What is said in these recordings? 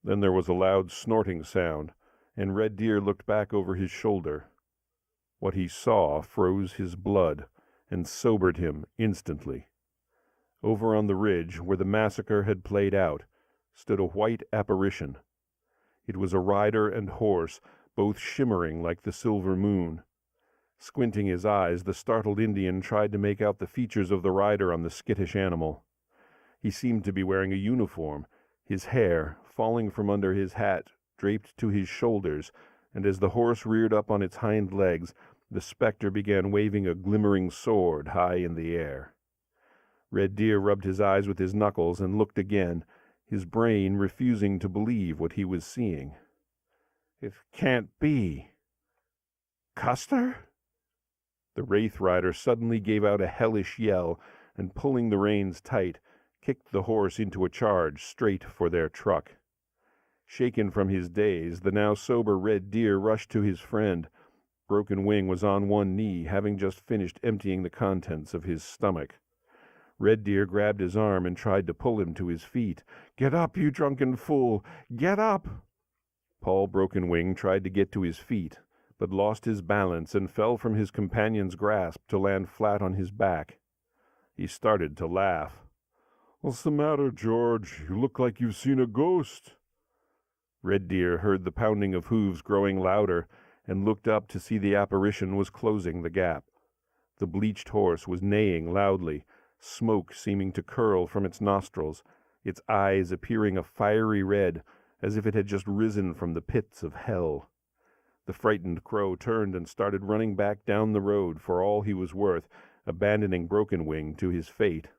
Then there was a loud snorting sound, and Red Deer looked back over his shoulder. What he saw froze his blood and sobered him instantly. Over on the ridge, where the massacre had played out, stood a white apparition. It was a rider and horse, both shimmering like the silver moon. Squinting his eyes, the startled Indian tried to make out the features of the rider on the skittish animal. He seemed to be wearing a uniform, his hair, falling from under his hat, draped to his shoulders, and as the horse reared up on its hind legs, the spectre began waving a glimmering sword high in the air. Red Deer rubbed his eyes with his knuckles and looked again, his brain refusing to believe what he was seeing. It can't be. Custer? The wraith rider suddenly gave out a hellish yell, and pulling the reins tight, kicked the horse into a charge straight for their truck. Shaken from his daze, the now sober Red Deer rushed to his friend. Broken Wing was on one knee, having just finished emptying the contents of his stomach. Red Deer grabbed his arm and tried to pull him to his feet. "Get up, you drunken fool! Get up!" Paul Broken Wing tried to get to his feet, but lost his balance and fell from his companion's grasp to land flat on his back. He started to laugh. "What's the matter, George? You look like you've seen a ghost." Red Deer heard the pounding of hooves growing louder and looked up to see the apparition was closing the gap. The bleached horse was neighing loudly, smoke seeming to curl from its nostrils, its eyes appearing a fiery red, as if it had just risen from the pits of hell. The frightened crow turned and started running back down the road for all he was worth, abandoning Broken Wing to his fate.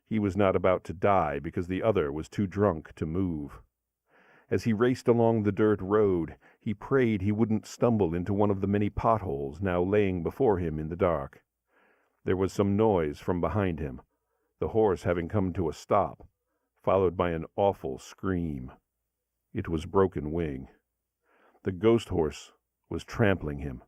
He was not about to die because the other was too drunk to move. As he raced along the dirt road, he prayed he wouldn't stumble into one of the many potholes now laying before him in the dark. There was some noise from behind him, the horse having come to a stop, followed by an awful scream. It was Broken Wing. The ghost horse was trampling him.